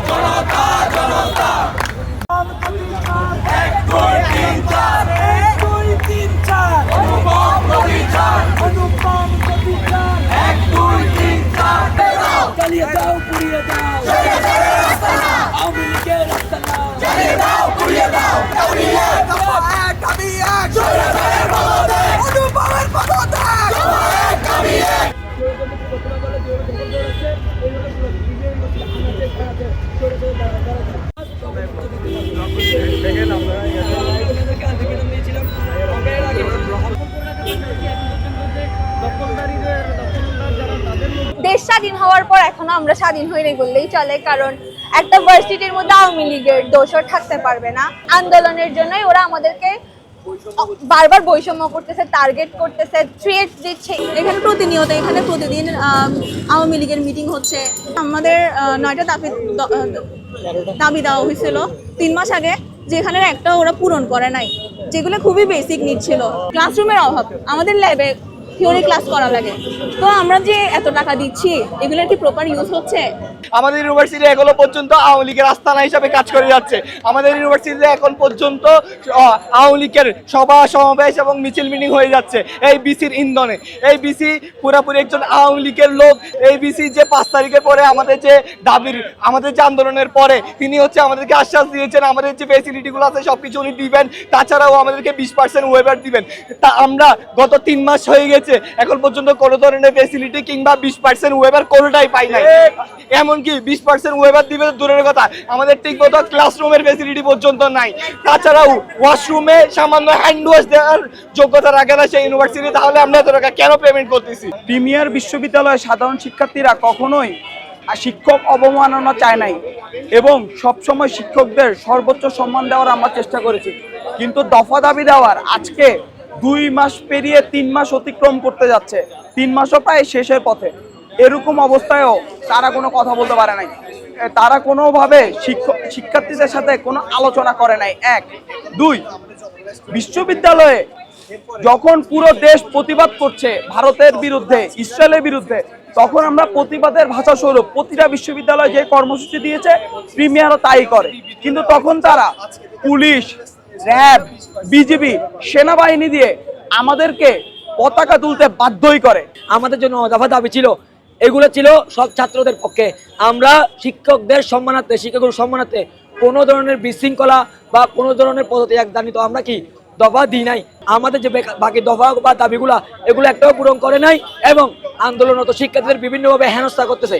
জনতা জনতা এক দুই তিন চার অনুপম প্রতিচার এক দুই তিন চার চালিয়ে দাও পুড়িয়ে দাও আওয়ামী লীগের রাস্তা নাও চালিয়ে দাও পুড়িয়ে দাও দাবি এক অনুপমের পদত্যাগ দাবি এক দেশ স্বাধীন হওয়ার পর এখনো আমরা স্বাধীন হইনি বললেই চলে, কারণ একটা ভার্সিটির মধ্যে আওয়ামী লীগের দোষর থাকতে পারবে না। আন্দোলনের জন্যই ওরা আমাদেরকে বারবার বৈষম্য করতেছে, টার্গেট করতেছে, থ্রেট দিচ্ছে। এখানে প্রতিদিন আওয়ামী লীগের মিটিং হচ্ছে। আমাদের 9টা দাবি দেওয়া হয়েছিল 3 মাস আগে, যেখানে একটা ওরা পূরণ করে নাই, যেগুলো খুবই বেসিক নিড ছিল। ক্লাসরুমের অভাব, আমাদের ল্যাবে থিওরি ক্লাস করা লাগে, তো আমরা যে এত টাকা দিচ্ছি এগুলোর কি প্রপার ইউজ হচ্ছে? আমাদের ইউনিভার্সিটি এখনো পর্যন্ত আওয়ামী লীগের আস্তানা হিসাবে কাজ করে যাচ্ছে। আমাদের ইউনিভার্সিটিতে এখন পর্যন্ত আওয়ামী লীগের সভা সমাবেশ এবং মিছিল মিটিং হয়ে যাচ্ছে এই বিসির ইন্ধনে। এই বিসি পুরোপুরি একজন আওয়ামী লীগের লোক। এই বিসি যে 5 তারিখের পরে আমাদের যে আন্দোলনের পরে তিনি হচ্ছে আমাদেরকে আশ্বাস দিয়েছেন আমাদের যে ফেসিলিটিগুলো আছে সব কিছু উনি দিবেন, তাছাড়াও আমাদেরকে 20% ওয়েভার দিবেন। তা আমরা গত 3 মাস হয়ে গেছে এখন পর্যন্ত কোনো ধরনের ফেসিলিটি কিংবা 20% ওয়েভার কোনোটাই পাই নাই। এমনকি 20% ওয়েভার দিবে দূরের কথা, আমাদের ঠিক মতো ক্লাসরুমের ফেসিলিটি পর্যন্ত নাই। তাছাড়াও ওয়াশরুমে সামান্য হ্যান্ড ওয়াশ দেওয়ার যোগ্যতা রাখে না সেই ইউনিভার্সিটি। তাহলে আমরা এত টাকা কেন পেমেন্ট করতেছি? প্রিমিয়ার বিশ্ববিদ্যালয়ের সাধারণ শিক্ষার্থীরা কখনোই শিক্ষক অবমাননা চায় নাই এবং সবসময় শিক্ষকদের সর্বোচ্চ সম্মান দেওয়ার আমরা চেষ্টা করেছি। কিন্তু দফা দাবি দেওয়ার আজকে 2 মাস পেরিয়ে 3 মাস অতিক্রম করতে যাচ্ছে, 3 মাসও প্রায় শেষের পথে। এরকম অবস্থায়ও তারা কোনো কথা বলতে পারে নাই, তারা কোনোভাবে শিক্ষার্থীদের সাথে কোনো আলোচনা করে নাই। 1 2 বিশ্ববিদ্যালয়ে যখন পুরো দেশ প্রতিবাদ করছে ভারতের বিরুদ্ধে, ইসরায়েলের বিরুদ্ধে, তখন আমরা প্রতিবাদের ভাষা স্বরূপ প্রতিটা বিশ্ববিদ্যালয় যে কর্মসূচি দিয়েছে প্রিমিয়ারও তাই করে। কিন্তু তখন তারা পুলিশ, র্যাব, বিজিবি, সেনাবাহিনী দিয়ে আমাদেরকে পতাকা তুলতে বাধ্যই করে। আমাদের জন্য দফা দাবি ছিল, এগুলো ছিল সব ছাত্রদের পক্ষে। আমরা শিক্ষকদের সম্মানার্থে, শিক্ষকদের সম্মানার্থে কোনো ধরনের বিশৃঙ্খলা বা কোনো ধরনের পদত্যাগদানিত আমরা কি দফা দিই নাই। আমাদের যে বাকি দফা বা দাবিগুলা এগুলো একটাও পূরণ করে নাই এবং আন্দোলনরত শিক্ষার্থীদের বিভিন্নভাবে হেনস্থা করতেছে।